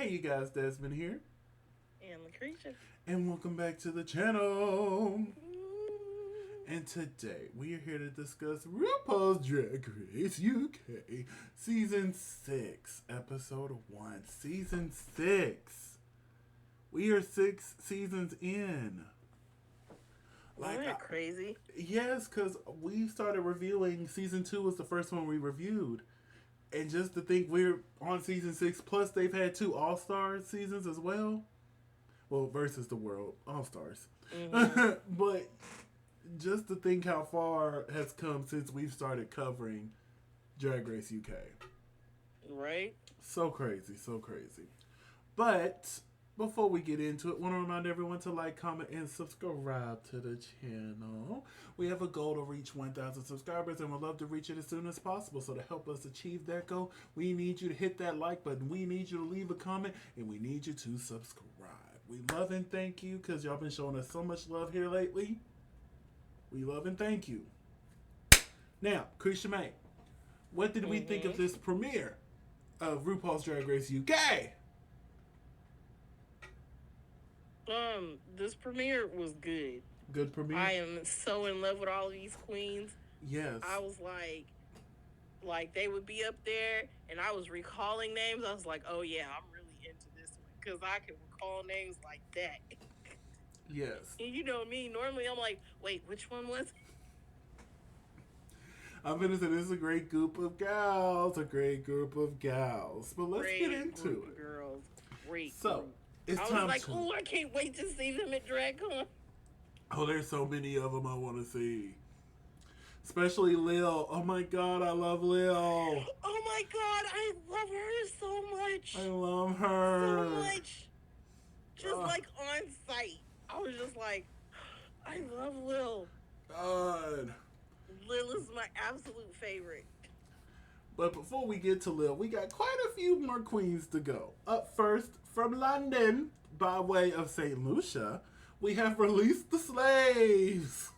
Hey you guys, Desmond here, And LaCresha. and welcome back to the channel. And today we are here to discuss RuPaul's Drag Race UK Season 6, Episode 1. Season 6. We are 6 seasons in. Isn't Like, that crazy? yes, because we started reviewing Season 2 was the first one we reviewed. And just to think we're on Season 6, plus they've had two All-Star seasons as well. Well, versus the World All-Stars. Mm-hmm. But just to think how far has come since we've started covering Drag Race UK. Right? So crazy, so crazy. But before we get into it, want to remind everyone to like, comment, and subscribe to the channel. We have a goal to reach 1,000 subscribers, and we'd love to reach it as soon as possible. So to help us achieve that goal, we need you to hit that like button. We need you to leave a comment, and we need you to subscribe. We love and thank you because y'all been showing us so much love here lately. We love and thank you. Now, Krisha May, what did we think of Mm-hmm. this premiere of RuPaul's Drag Race UK? This premiere was good. Good premiere? I am so in love with all of these queens. Yes. I was like they would be up there, and I was recalling names. I was like, oh yeah, I'm really into this one because I can recall names like that. Yes. And you know me, normally I'm like, wait, which one was it? I'm gonna say this is a great group of gals, a great group of gals. But let's get Great into group of it. girls. Great So, group. it's I was time like, to. oh, I can't wait to see them at DragCon. Oh, there's so many of them I want to see. Especially Lil. Oh my god, I love Lil. Oh my god, I love her so much. I love So her. much. Just Oh, like on site. I was just like, I love Lil. God. Lil is my absolute favorite. But before we get to Lil, we got quite a few more queens to go. Up first, from London, by way of St. Lucia, we have Release the Slaves.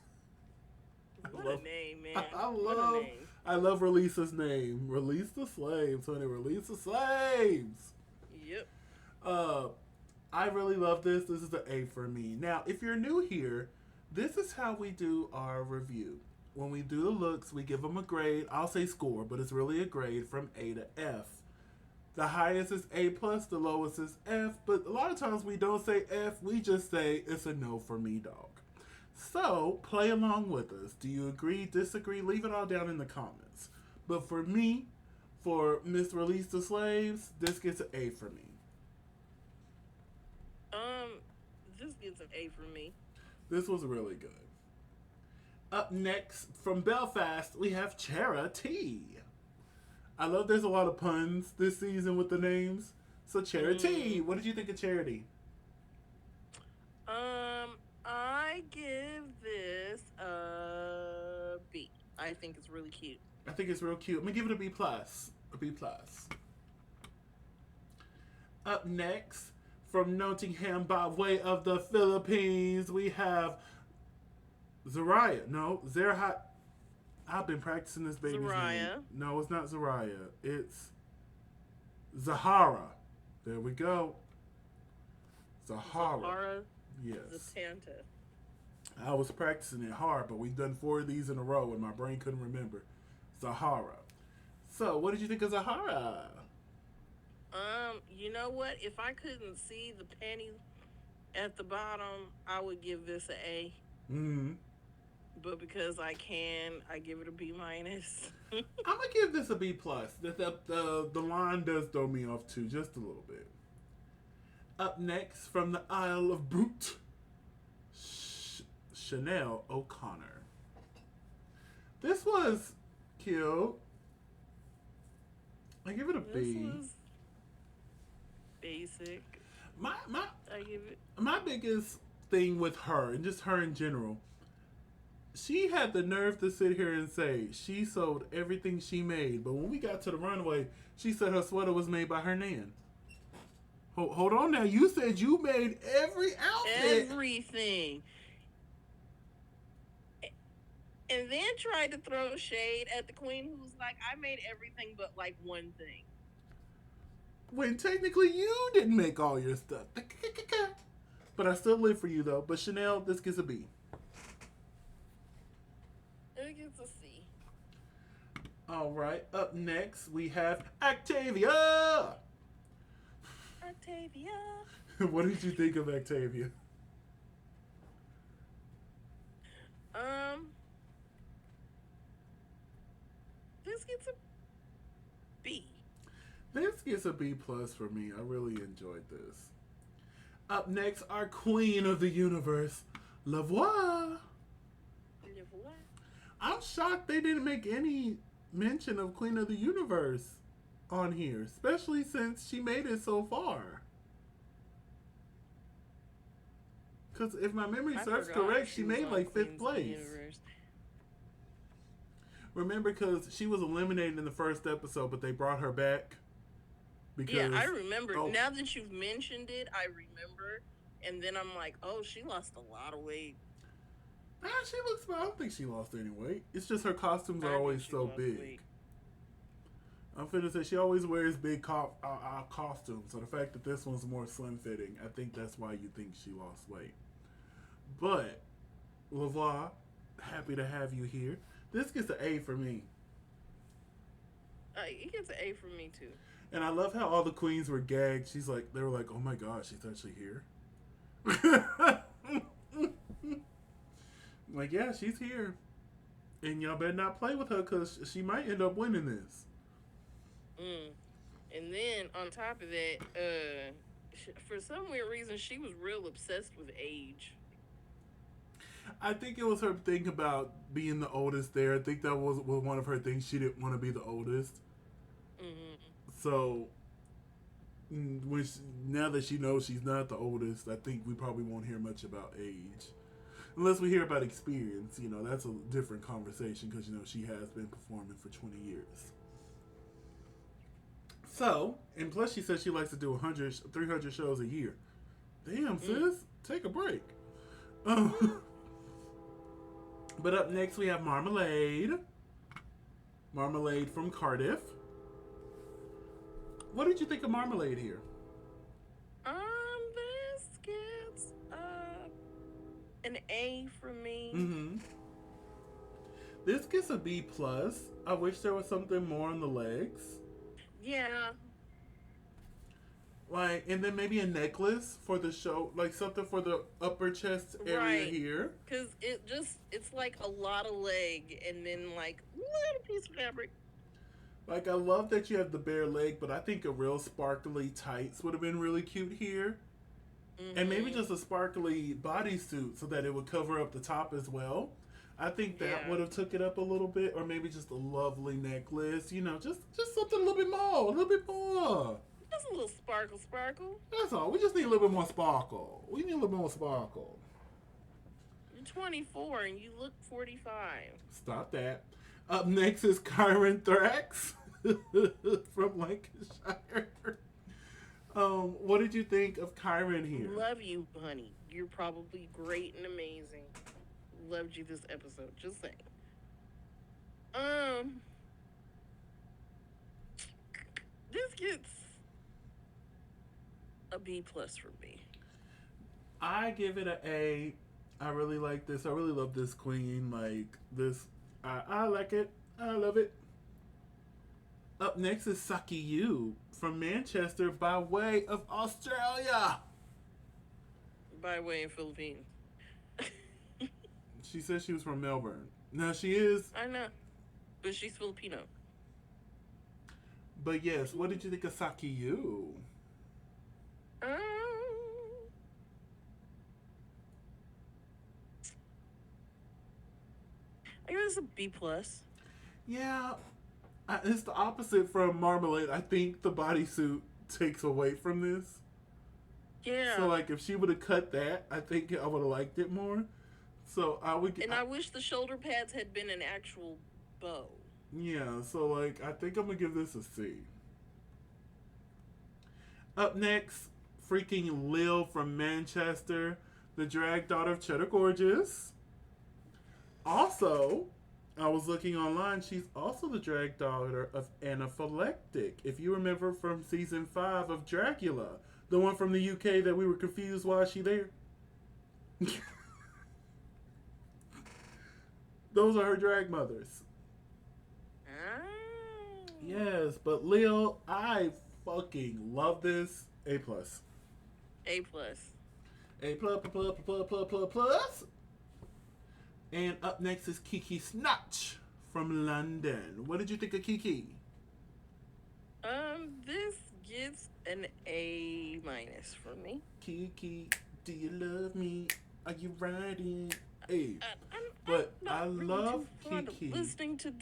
What love, a name, man. I What a love, name. I love Release's name. Release the slaves, honey. Release the slaves. Yep. Uh, I really love this. This is an A for me. Now, if you're new here, this is how we do our review. When we do the looks, we give them a grade. I'll say score, but it's really a grade from A to F. The highest is A plus, the lowest is F, but a lot of times we don't say F, we just say it's a no for me, dog. So, play along with us. Do you agree, disagree? Leave it all down in the comments. But for me, for Miss Release the Slaves, this gets an A for me. Um, this gets an A for me. This was really good. Up next, from Belfast, we have Charity. I love there's a lot of puns this season with the names. So Charity, Mm. what did you think of Charity? I give this a B. I think it's really cute. I think it's real cute. I'm gonna give it a B plus. A B plus. Up next, from Nottingham by way of the Philippines, we have Zariah. No, Zerha. I've been practicing this baby's name. Zariah. No, it's not Zariah. It's Zahara. There we go. Zahara. Zahara Yes. Zapanta. I was practicing it hard, but we've done 4 of these in a row and my brain couldn't remember. Zahara. So, what did you think of Zahara? You know what? If I couldn't see the panties at the bottom, I would give this a A. Mm-hmm. But because I can, I give it a B minus. I'm gonna give this a B plus. The line does throw me off too, just a little bit. Up next, from the Isle of Brute, Chanel O'Connor. This was cute. I give it a This B. was basic. My my I give it. my biggest thing with her and just her in general, she had the nerve to sit here and say she sold everything she made, but when we got to the runway, she said her sweater was made by her nan. Hold on now, you said you made every outfit. Everything. And then tried to throw shade at the queen who was like, I made everything but like one thing. when technically you didn't make all your stuff. But I still live for you though. But Chanel, this gets a B. It gets a C. All right. Up next we have Octavia. Octavia. What did you think of Octavia? This gets a B. This gets a B plus for me. I really enjoyed this. Up next, our queen of the universe, Lavoie. I'm shocked they didn't make any mention of Queen of the Universe on here, especially since she made it so far. Because if my memory serves correct, she made like 5th place. Remember, because she was eliminated in the first episode, but they brought her back. Because, yeah, I remember. Oh, now that you've mentioned it, I remember. And then I'm like, oh, she lost a lot of weight. Nah, she looks. I don't think she lost any weight. It's just her costumes are always so big. Weight. I'm finna say she always wears big costumes. So the fact that this one's more slim fitting, I think that's why you think she lost weight. But Lavoie, happy to have you here. This gets an A for me. It gets an A for me too. And I love how all the queens were gagged. They were like, oh my gosh, she's actually here. Like, yeah, she's here. And y'all better not play with her because she might end up winning this. And then, on top of that, for some weird reason, she was real obsessed with age. I think it was her thing about being the oldest there. I think that was one of her things. She didn't want to be the oldest. Mm-hmm. So, now that she knows she's not the oldest, I think we probably won't hear much about age. Unless we hear about experience, that's a different conversation because, she has been performing for 20 years. So, and plus she says she likes to do 300 shows a year. Damn, sis, take a break. But up next we have Marmalade. Marmalade from Cardiff. What did you think of Marmalade here? This gets an A for me. Mm-hmm. This gets a B plus. I wish there was something more on the legs. Yeah. And then maybe a necklace for the show, like something for the upper chest area here. Because it's like a lot of leg and then like a little piece of fabric. Like, I love that you have the bare leg, but I think a real sparkly tights would have been really cute here. Mm-hmm. And maybe just a sparkly bodysuit so that it would cover up the top as well. I think that would have took it up a little bit. Or maybe just a lovely necklace. Just something a little bit more. Just a little sparkle. That's all. We just need a little bit more sparkle. You're 24 and you look 45. Stop that. Up next is Kyron Thrax from Lancashire. What did you think of Kyron here? Love you, honey. You're probably great and amazing. Loved you this episode. Just saying. This gets a B plus for me. I give it an A. I really like this. I really love this queen. Like this. I like it. I love it. Up next is Saki Yu from Manchester by way of Australia. By way of Philippines. She said she was from Melbourne. Now she is. I know. But she's Filipino. But yes, what did you think of Saki Yu? I guess it's a B plus. Yeah, it's the opposite from Marmalade. I think the bodysuit takes away from this. Yeah. So if she would have cut that, I think I would have liked it more. So I would. And I wish the shoulder pads had been an actual bow. Yeah. So I think I'm gonna give this a C. Up next, freaking Lil from Manchester, the drag daughter of Cheddar Gorgeous. Also, I was looking online. She's also the drag daughter of Anna Phylactic. If you remember from season 5 of Dracula, the one from the UK that we were confused why is she there. Those are her drag mothers. Yes, but Lil, I fucking love this. A plus. A plus. A plus plus plus plus plus plus. And up next is Kiki Snatch from London. What did you think of Kiki? This gets an A minus from me. Kiki, do you love me? Are you riding? Hey, I'm I really love too fond Kiki. of listening to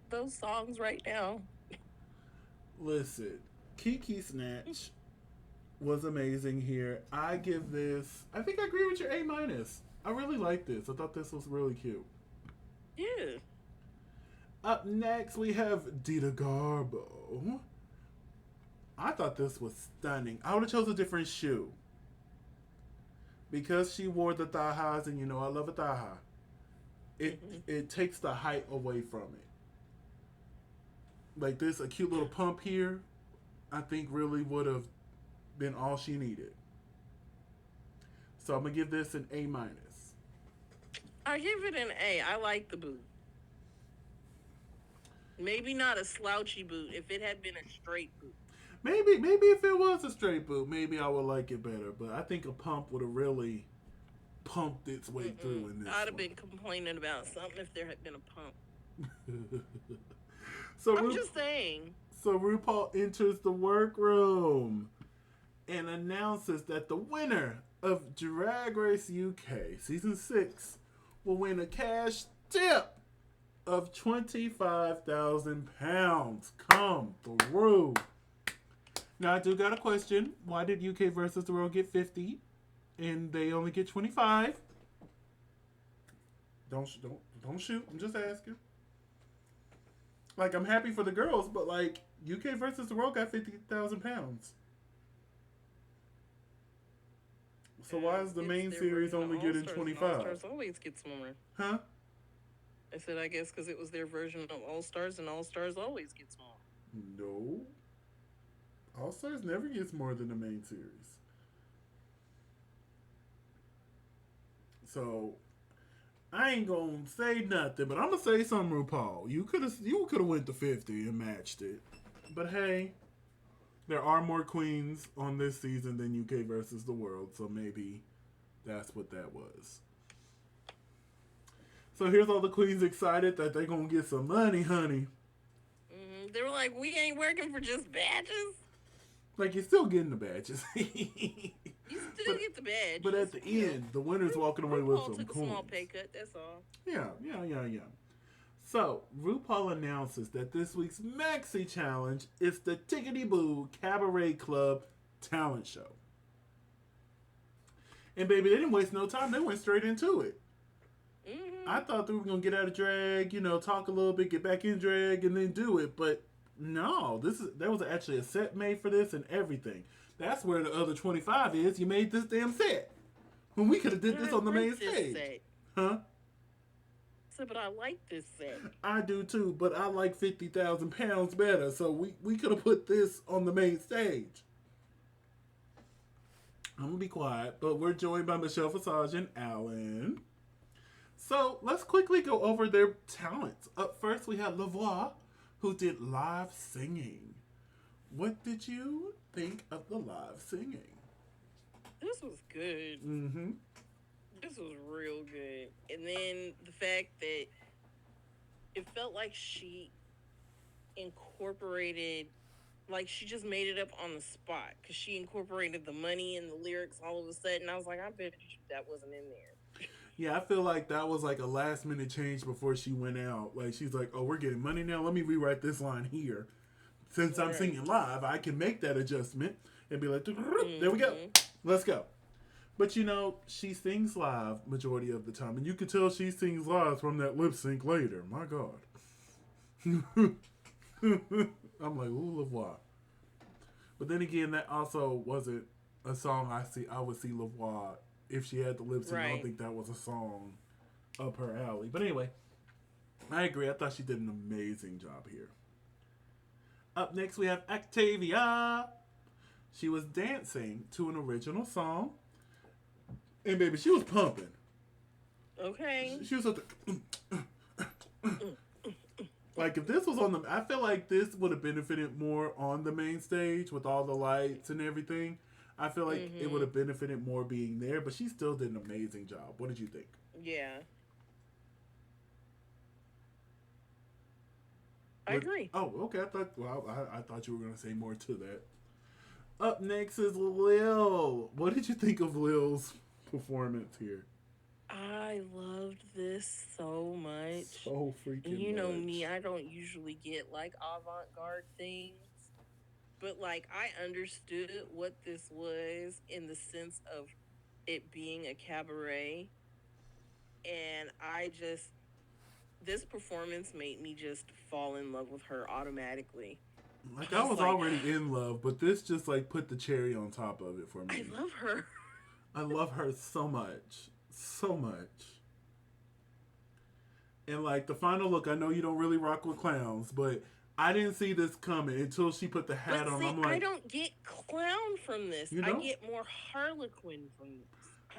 those songs right now. Listen, Kiki Snatch was amazing here. I give this. I think I agree with your A minus. I really like this. I thought this was really cute. Yeah. Up next, we have Dita Garbo. I thought this was stunning. I would have chose a different shoe. Because she wore the thigh highs, and you know I love a thigh high. It takes the height away from it. Like this, a cute little pump here, I think really would have been all she needed. So I'm going to give this an A minus. I give it an A. I like the boot. Maybe not a slouchy boot. If it had been a straight boot. Maybe if it was a straight boot, maybe I would like it better. But I think a pump would have really pumped its way through in this. I'd have been complaining about something if there had been a pump. So I'm just saying. So RuPaul enters the workroom and announces that the winner of Drag Race UK Season 6 will win a cash tip of £25,000. Come through. Now I do got a question. Why did UK versus the world get 50 and they only get 25? Don't shoot. I'm just asking. Like, I'm happy for the girls, but like UK versus the world got £50,000. So why is the main series only getting 25? All-Stars always gets more. Huh? I said, I guess because it was their version of All-Stars, and All-Stars always gets more. No. All-Stars never gets more than the main series. So, I ain't gonna say nothing, but I'm gonna say something, RuPaul. You could have went to 50 and matched it. But hey, there are more queens on this season than UK versus the world, so maybe that's what that was. So here's all the queens excited that they're gonna get some money, honey. They were like, we ain't working for just badges. Like, you're still getting the badges. You still get the badge. But at the end, the winner's walking away with some took coins. A small pay cut, that's all. Yeah. So, RuPaul announces that this week's Maxi Challenge is the Tickety Boo Cabaret Club Talent Show. And baby, they didn't waste no time. They went straight into it. I thought they were going to get out of drag, talk a little bit, get back in drag, and then do it. But no, there was actually a set made for this and everything. That's where the other 25 is. You made this damn set. When we could have did this on the main stage. Set. Huh? So, but I like this set. I do too, but I like £50,000 better. So we could have put this on the main stage. I'm going to be quiet, but we're joined by Michelle Visage and Alan. So let's quickly go over their talents. Up first, we have LaVoix, who did live singing. What did you think of the live singing? This was good. This was real good. And then the fact that it felt like she incorporated, like she just made it up on the spot. Because she incorporated the money and the lyrics all of a sudden. I was like, I bet you that wasn't in there. Yeah, I feel like that was like a last minute change before she went out. Like, she's like, oh, we're getting money now. Let me rewrite this line here. Since I'm singing live, I can make that adjustment and be like, there we go. Let's go. But she sings live majority of the time. And you can tell she sings live from that lip sync later. My God. I'm like, ooh, LaVoix. But then again, that also wasn't a song I would see LaVoix. If she had the lip sync, I don't think that was a song up her alley. But anyway, I agree. I thought she did an amazing job here. Up next, we have Octavia. She was dancing to an original song. And baby, she was pumping. Okay. She was at the... Like, if this was on the... I feel like this would have benefited more on the main stage with all the lights and everything. I feel like it would have benefited more being there, but she still did an amazing job. What did you think? Yeah. I agree. Oh, okay. I thought you were going to say more to that. Up next is Lil. What did you think of Lil's performance here? I loved this so much. So freaking You know much. me, I don't usually get like avant-garde things. But like I understood what this was in the sense of it being a cabaret. And this performance made me just fall in love with her automatically. Like, I was already in love, but this just like put the cherry on top of it for me. I love her. I love her so much. So much. And like the final look, I know you don't really rock with clowns, but I didn't see this coming until she put the hat on. I'm like, I don't get clown from this. You know? I get more Harlequin from this.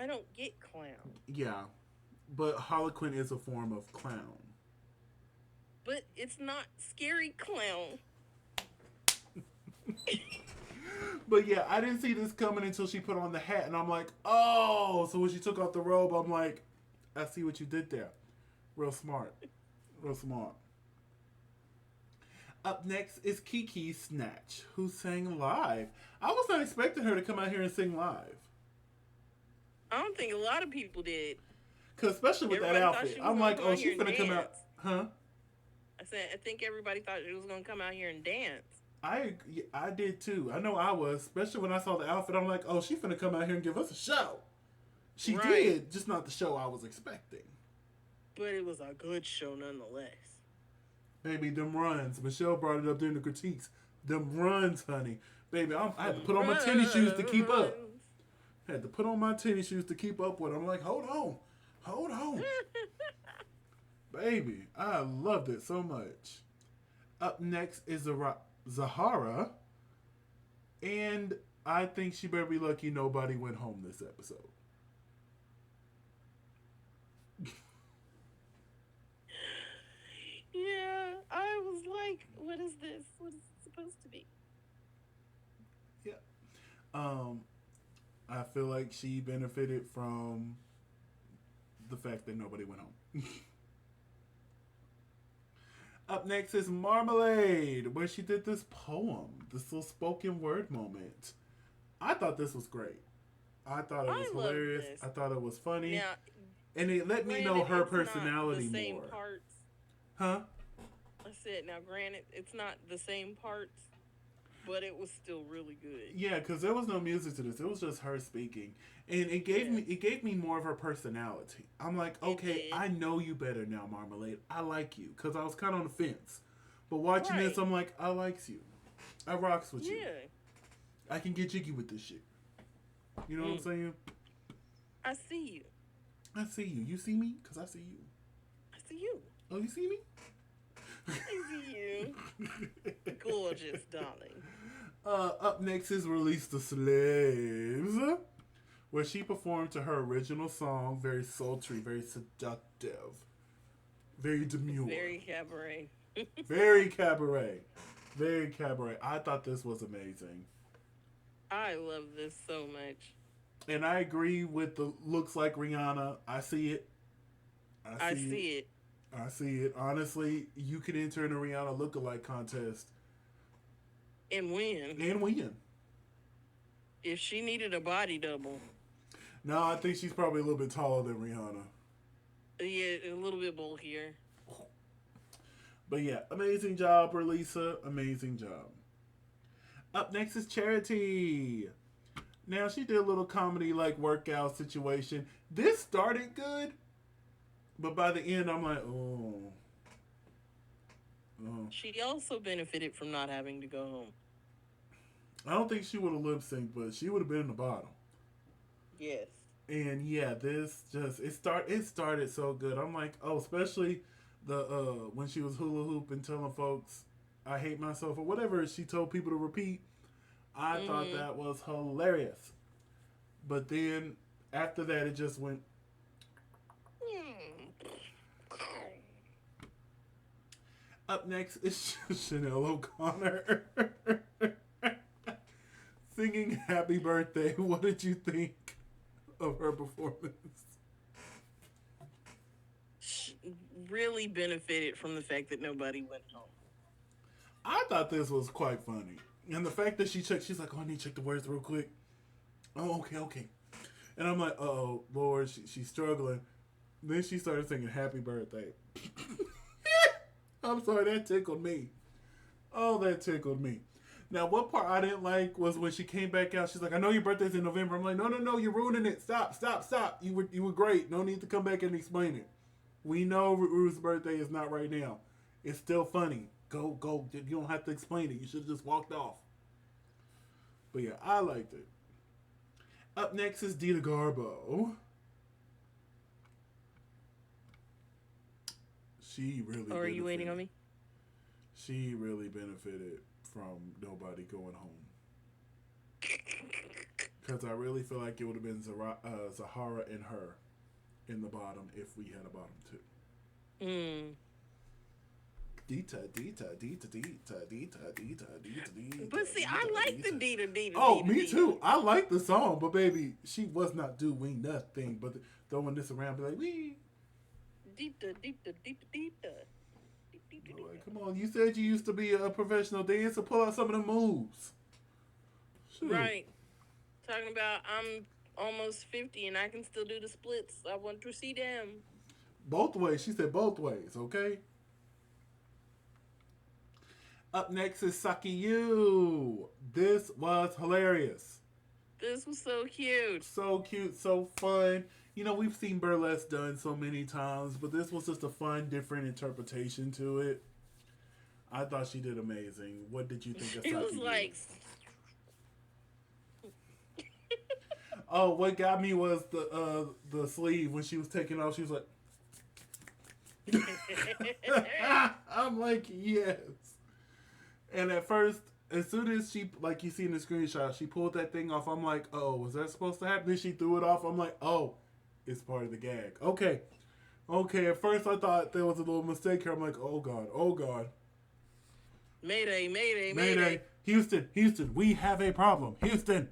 I don't get clown. yeah. But Harlequin is a form of clown. But it's not scary clown. But yeah, I didn't see this coming until she put on the hat, and I'm like, oh. So when she took off the robe, I'm like, I see what you did there. Real smart. Real smart. Up next is Kiki Snatch, who sang live. I was not expecting her to come out here and sing live. I don't think a lot of people did. Cause especially with that outfit, I'm like, oh, she's gonna come out, huh? I think everybody thought she was gonna come out here and dance. I did too. I know I was, especially when I saw the outfit. I'm like, oh, she's gonna come out here and give us a show. She did, just not the show I was expecting. But it was a good show nonetheless. Baby, them runs. Michelle brought it up during the critiques. Them runs, honey. Baby, I had to put on my tennis shoes to keep up. Had to put on my tennis shoes to keep up with her. I'm like, hold on. Hold on. Baby, I loved it so much. Up next is Zahara. And I think she better be lucky nobody went home this episode. Yeah, I was like, what is this? What is it supposed to be? Yeah. I feel like she benefited from the fact that nobody went home. Up next is Marmalade, where she did this poem, this little spoken word moment. I thought this was great. I thought it was hilarious. I thought it was funny. Now, and it let me know her personality the same more. Parts. Huh? I said, now granted, it's not the same parts, but it was still really good. Yeah, because there was no music to this. It was just her speaking. And it gave me more of her personality. I'm like, okay, I know you better now, Marmalade. I like you. Because I was kind of on the fence. But watching this, I'm like, I likes you. I rocks with you. I can get jiggy with this shit. You know what I'm saying? I see you. I see you. You see me? Because I see you. I see you. Oh, you see me? I see you. Gorgeous, darling. Up next is Release the Slaves, where she performed to her original song, very sultry, very seductive, very demure. Very cabaret. Very cabaret. Very cabaret. I thought this was amazing. I love this so much. And I agree with the looks like Rihanna. I see it. I see it. I see it. Honestly, you could enter in a Rihanna lookalike contest. And win. And win. If she needed a body double. No, I think she's probably a little bit taller than Rihanna. Yeah, a little bit bulkier. But yeah, amazing job, Relisa. Amazing job. Up next is Charity. Now, she did a little comedy like workout situation. This started good. But by the end, I'm like, oh. She also benefited from not having to go home. I don't think she would have lip synced, but she would have been in the bottom. Yes. And yeah, this just it started so good. I'm like, oh, especially The when she was hula hooping, telling folks, "I hate myself" or whatever she told people to repeat. I thought Mm-hmm. that was hilarious. But then after that, it just went. Up next is Chanel O'Connor singing "Happy Birthday." What did you think of her performance? Really benefited from the fact that nobody went home. I thought this was quite funny. And the fact that she checked, she's like, "Oh, I need to check the words real quick." Oh, okay, okay. And I'm like, "Oh, Lord, she's struggling." Then she started singing "Happy Birthday." I'm sorry, that tickled me. Oh, that tickled me. Now, what part I didn't like was when she came back out. She's like, "I know your birthday's in November." I'm like, "No, no, no, you're ruining it. Stop, stop, stop. You were great. No need to come back and explain it. We know Ruth's birthday is not right now. It's still funny. Go, go. You don't have to explain it. You should have just walked off." But yeah, I liked it. Up next is Dita Garbo. She really Oh, are you waiting on benefited. me? She really benefited from nobody going home. Because I really feel like it would have been Zahara and her in the bottom if we had a bottom two. Mm. Dita, Dita, Dita, Dita, Dita, Dita, Dita, Dita, But see, I Dita, like the Dita. Dita, Dita, Oh, Dita, me Dita. too. I like the song, but baby, she was not doing nothing but throwing this around, be like, "Wee." Dita, Dita, Dita, Dita. Dita, I'm like, Dita. come on, you said you used to be a professional dancer. Pull out some of the moves. Shoot. Right. Talking about I'm almost 50 and I can still do the splits. I want to see them. Both ways. She said both ways, okay? Up next is Saki Yu. This was hilarious. This was so cute. So cute, so fun. You know, we've seen burlesque done so many times, but this was just a fun, different interpretation to it. I thought she did amazing. What did you think of It was Saki Yu? like, Oh, what got me was the sleeve when she was taking off. She was like, I'm like, yes. And at first, as soon as she, like you see in the screenshot, she pulled that thing off. I'm like, oh, was that supposed to happen? Then she threw it off. I'm like, oh, it's part of the gag. Okay. Okay. At first, I thought there was a little mistake here. I'm like, oh, God. Oh, God. Mayday, Mayday, Mayday. Mayday. Houston. Houston. We have a problem. Houston.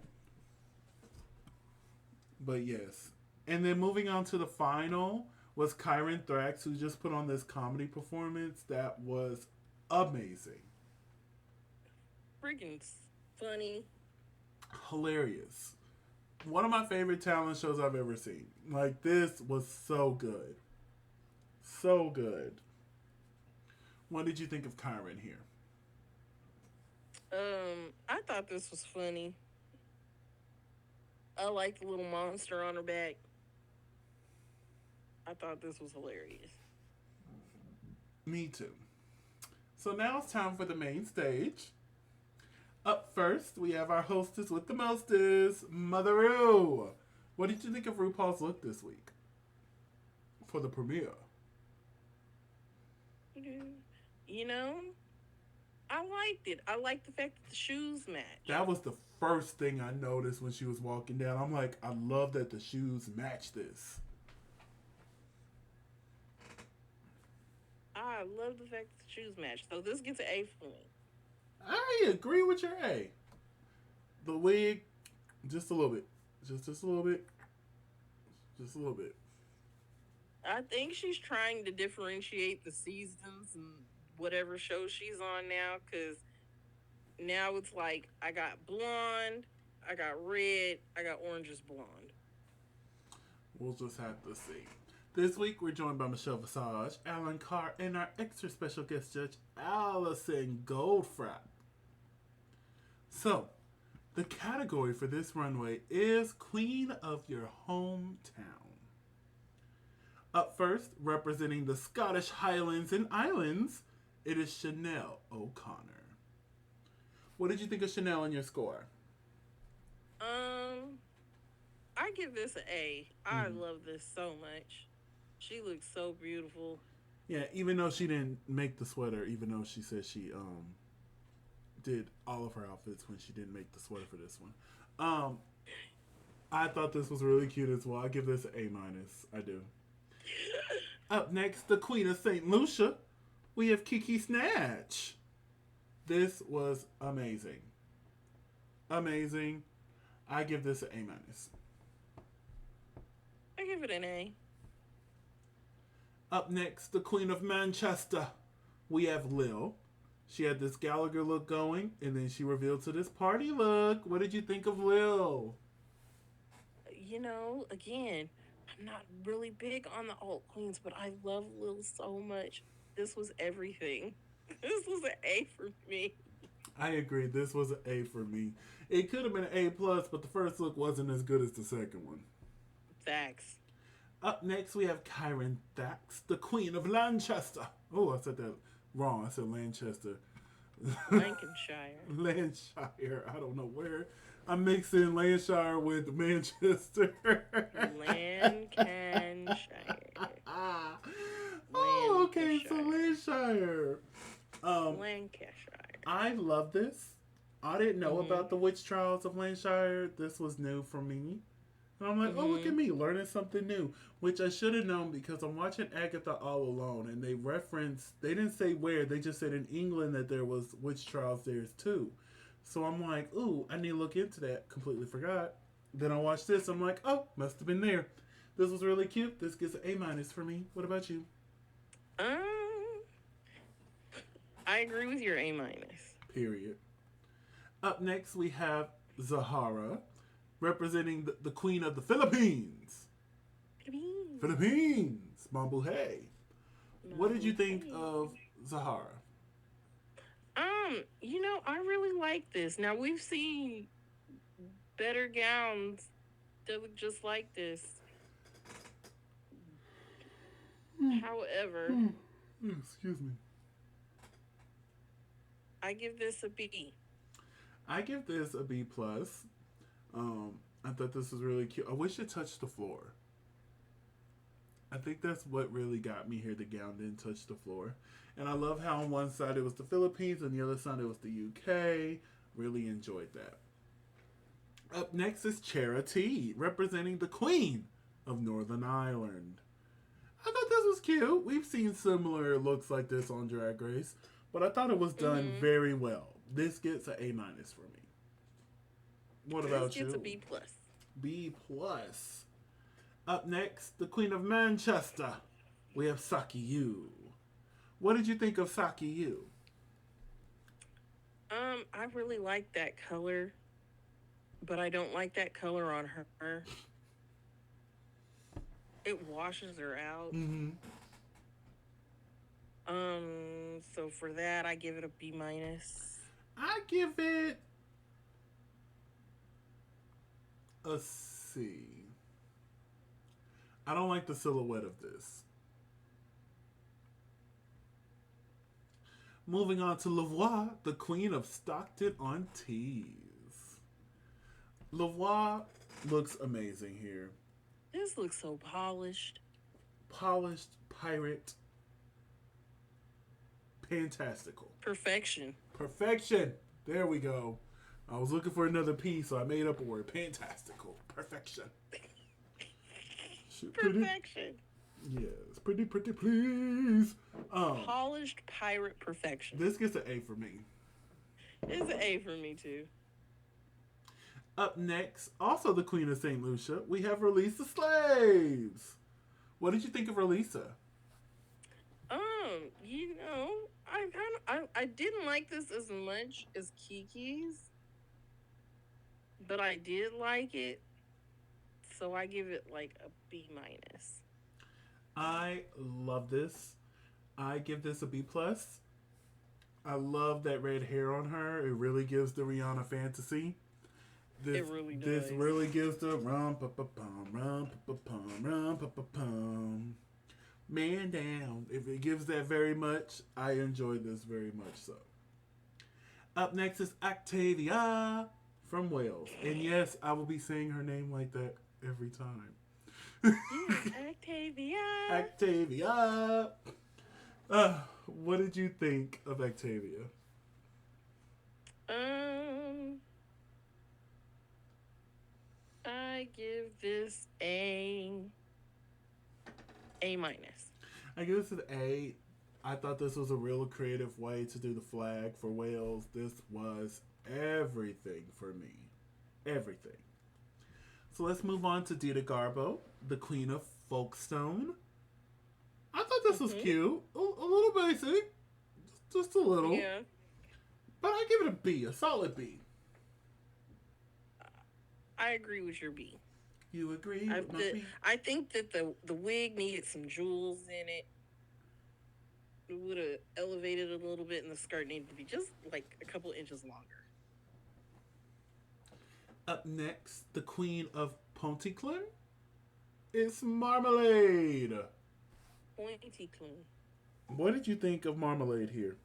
But yes. And then moving on to the final was Kyron Thrax, who just put on this comedy performance that was amazing. Freaking funny. Hilarious. One of my favorite talent shows I've ever seen. Like, this was so good. So good. What did you think of Kyron here? I thought this was funny. I like the little monster on her back. I thought this was hilarious. Me too. So now it's time for the main stage. Up first, we have our hostess with the mostest, Motheroo. What did you think of RuPaul's look this week for the premiere? You know, I liked it. I liked the fact that the shoes matched. That was the first thing I noticed when she was walking down. I'm like, I love that the shoes match this. I love the fact that the shoes matched. So this gets an A for me. I agree with your A. The wig, just a little bit. Just a little bit. Just a little bit. I think she's trying to differentiate the seasons and whatever show she's on now, because now it's like I got blonde, I got red, I got orange is blonde. We'll just have to see. This week, we're joined by Michelle Visage, Alan Carr, and our extra special guest judge, Allison Goldfrapp. So, the category for this runway is Queen of Your Hometown. Up first, representing the Scottish Highlands and Islands, it is Chanel O'Connor. What did you think of Chanel in your score? I give this an A. I love this so much. She looks so beautiful. Yeah, even though she didn't make the sweater, even though she said she did all of her outfits when she didn't make the sweater for this one. Um, I thought this was really cute as well. I give this an A minus. I do. Up next, the Queen of St. Lucia. We have Kiki Snatch. This was amazing. Amazing. I give this an A minus. I give it an A. Up next, the Queen of Manchester. We have Lil. She had this Gallagher look going, and then she revealed to this party look. What did you think of Lil? Again, I'm not really big on the alt queens, but I love Lil so much. This was everything. This was an A for me. I agree. This was an A for me. It could have been an A plus, but the first look wasn't as good as the second one. Facts. Up next, we have Kyron Thax, the Queen of Lanchester. Oh, I said that wrong. I said Lanchester. Lancashire. Lancashire. I don't know where. I'm mixing Lancashire with Manchester. Lancashire. Oh, okay. So Lancashire. Lancashire. I love this. I didn't know about the witch trials of Lancashire. This was new for me. And I'm like, oh, look at me learning something new, which I should have known because I'm watching Agatha All Alone, and they didn't say where, they just said in England that there was witch trials there too. So I'm like, ooh, I need to look into that. Completely forgot. Then I watched this. I'm like, oh, must have been there. This was really cute. This gets an A minus for me. What about you? I agree with your A minus. Period. Up next, we have Zahara, representing the Queen of the Philippines. Philippines. Mambuhay. What did you think of Zahara? I really like this. Now, we've seen better gowns that look just like this. However, excuse me. I give this a B. I give this a B plus. I thought this was really cute. I wish it touched the floor. I think that's what really got me here. The gown didn't touch the floor. And I love how on one side it was the Philippines and the other side it was the UK. Really enjoyed that. Up next is Charity, representing the Queen of Northern Ireland. I thought this was cute. We've seen similar looks like this on Drag Race, but I thought it was done very well. This gets an A minus for me. What about you? This gets a B plus. B plus. Up next, the Queen of Manchester. We have Saki Yu. What did you think of Saki Yu? I really like that color, but I don't like that color on her. It washes her out. So for that, I give it a B minus. I give it a C. I don't like the silhouette of this. Moving on to Lavoie, the Queen of Stockton-on-Tees. Lavoie looks amazing here. This looks so polished. Polished, pirate, fantastical. Perfection. Perfection. There we go. I was looking for another P, so I made up a word. Fantastical. Perfection. Perfection. Yes. Pretty, please. Polished pirate perfection. This gets an A for me. It's an A for me, too. Up next, also the Queen of St. Lucia, we have Releasa Slaves. What did you think of Releasa? I didn't like this as much as Kiki's, but I did like it, so I give it like a B minus. I love this. I give this a B plus. I love that red hair on her. It really gives the Rihanna fantasy. It really does. This really gives the rum-pa-pa-pum. Man down. If it gives that very much, I enjoy this very much so. Up next is Octavia from Wales. And yes, I will be saying her name like that every time. Octavia. Octavia. What did you think of Octavia? Um, I give this A minus. I give this an A. I thought this was a real creative way to do the flag for Wales. This was everything for me. Everything. So let's move on to Dita Garbo, the Queen of Folkestone. I thought this was Mhm. cute. A little basic. Just a little. Yeah. But I give it a B, a solid B. I agree with your B. You agree I with my the, B? I think that the wig needed some jewels in it. It would have elevated it a little bit, and the skirt needed to be just like a couple inches longer. Up next, the Queen of Pontyclun. It's Marmalade. Pointy clean. What did you think of Marmalade here?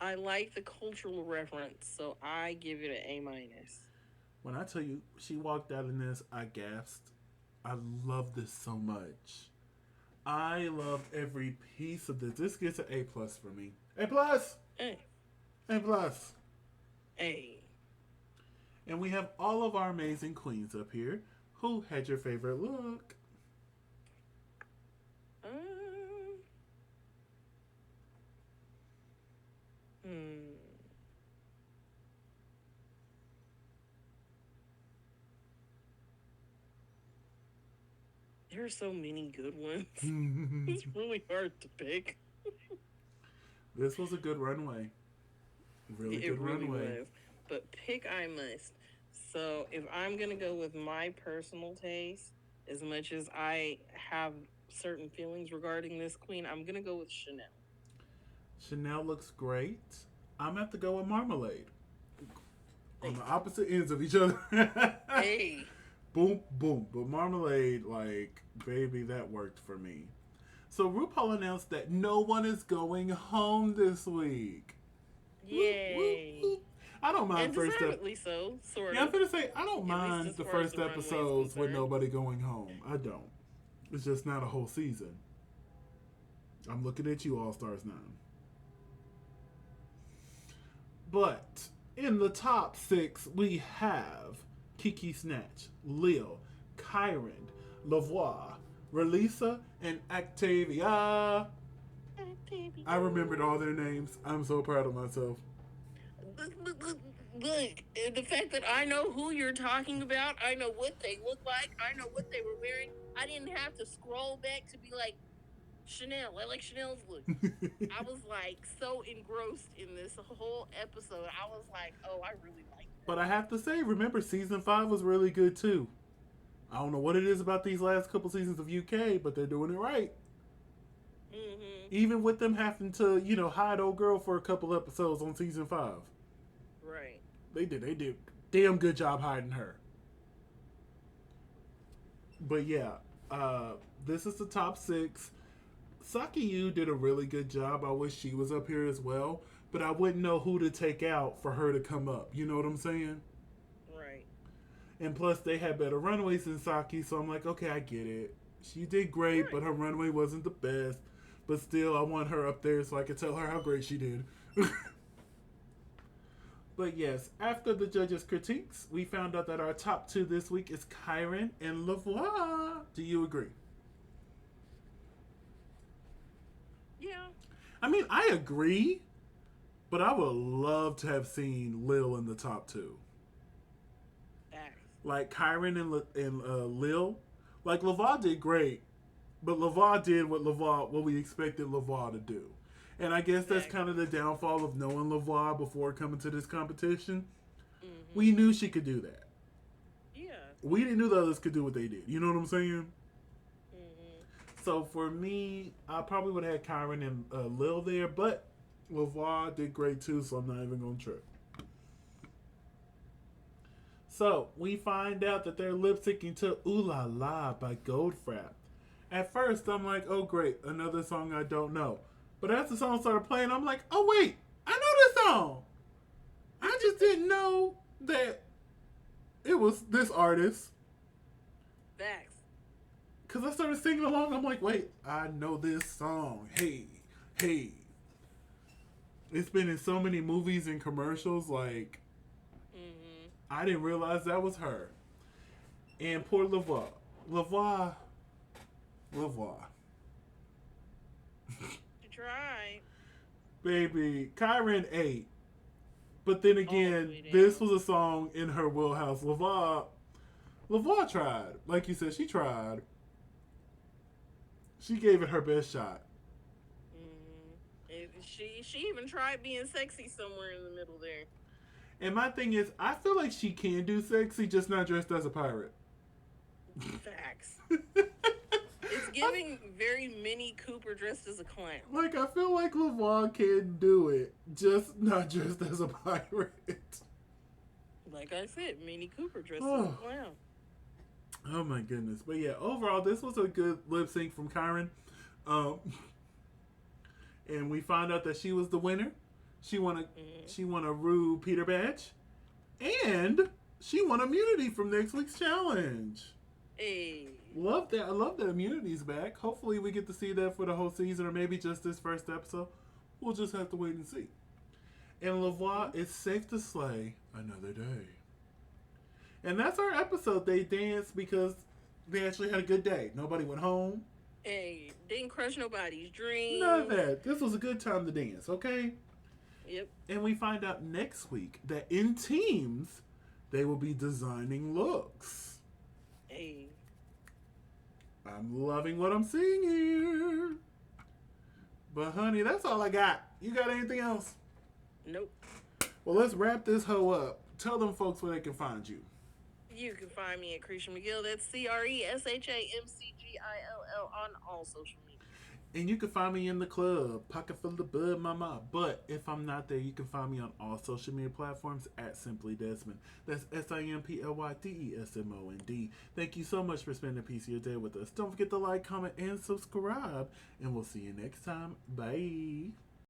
I like the cultural reference, so I give it an A minus. When I tell you she walked out in this, I gasped. I love this so much. I love every piece of this. This gets an A plus for me. A plus. A. A plus. A. And we have all of our amazing queens up here. Who had your favorite look? Um. Hmm. There are so many good ones. It's really hard to pick. This was a good runway. Really It good really runway. was. But pick I must. So if I'm gonna go with my personal taste, as much as I have certain feelings regarding this queen, I'm gonna go with Chanel. Chanel looks great. I'm gonna have to go with Marmalade. On Hey, the opposite ends of each other. hey, Boom, boom. But Marmalade, like, baby, that worked for me. So RuPaul announced that no one is going home this week. Whoop, whoop, yay! whoop. I don't mind And first up. deservedly so, sort Yeah, I'm of. gonna say I don't At least mind as the far as first the runway is episodes with concerned. nobody going home. I don't. It's just not a whole season. I'm looking at you, All Stars 9. But in the top six, we have Kiki Snatch, Lil, Kyron, Lavoie, Relisa, and Octavia. I remembered all their names. I'm so proud of myself. Look, the fact that I know who you're talking about, I know what they look like, I know what they were wearing. I didn't have to scroll back to be like, Chanel, I like Chanel's look. I was like so engrossed in this whole episode. I was like, oh, I really like But I have to say, remember, season 5 was really good too. I don't know what it is about these last couple seasons of UK, but they're doing it right. that. Mm-hmm. Even with them having to, hide old girl for a couple episodes on season 5. Right. They did damn good job hiding her. But yeah, this is the top six. Saki Yu did a really good job. I wish she was up here as well, but I wouldn't know who to take out for her to come up. You know what I'm saying? Right. And plus, they had better runways than Saki, so I'm like, okay, I get it. She did great, Right. but her runway wasn't the best. But still, I want her up there so I can tell her how great she did. But yes, after the judges' critiques, we found out that our top two this week is Kyron and Lavoie. Do you agree? Yeah. I mean, I agree, but I would love to have seen Lil in the top two. Facts. Like Kyron and Lil. Like Lavoie did great, but Lavoie did what we expected Lavoie to do. And I guess that's Facts. kind of the downfall of knowing Lavoie before coming to this competition. Mm-hmm. We knew she could do that. Yeah. We didn't know the others could do what they did. You know what I'm saying? Mm-hmm. So for me, I probably would have had Kyron and Lil there, but Lavoie did great too, so I'm not even going to trip. So we find out that they're lip syncing to Ooh La La by Goldfrapp. At first, I'm like, oh great, another song I don't know. But as the song started playing, I'm like, oh wait, I know this song. I just didn't know that it was this artist. Facts. Because I started singing along. I'm like, wait, I know this song. Hey, hey. It's been in so many movies and commercials. Like, I didn't realize that was her. And poor Lavoie. Lavoie. She tried. Baby, Kyron ate. But then again, this was a song in her wheelhouse. Lavoie tried. Like you said, she tried. She gave it her best shot. She even tried being sexy somewhere in the middle there. And my thing is, I feel like she can do sexy, just not dressed as a pirate. Facts. It's giving very Minnie Cooper dressed as a clown. Like, I feel like Lavoie can do it, just not dressed as a pirate. Like I said, Minnie Cooper dressed as a clown. Oh my goodness. But yeah, overall, this was a good lip sync from Kyron. And we found out that she was the winner. She won a Ru Peter badge. And she won immunity from next week's challenge. Hey. Love that. I love that immunity's back. Hopefully we get to see that for the whole season, or maybe just this first episode. We'll just have to wait and see. And Lavoie is safe to slay another day. And that's our episode. They danced because they actually had a good day. Nobody went home. Hey, didn't crush nobody's dreams. None of that. This was a good time to dance, okay? Yep. And we find out next week that in teams, they will be designing looks. Hey. I'm loving what I'm seeing here. But honey, that's all I got. You got anything else? Nope. Well, let's wrap this hoe up. Tell them folks where they can find you. You can find me at Cresha McGill. That's CRESHAMCGILL on all social media. And you can find me in the club, pocket full of bud, mama. But if I'm not there, you can find me on all social media platforms at Simply Desmond. That's SIMPLYDESMOND. Thank you so much for spending a piece of your day with us. Don't forget to like, comment, and subscribe. And we'll see you next time. Bye.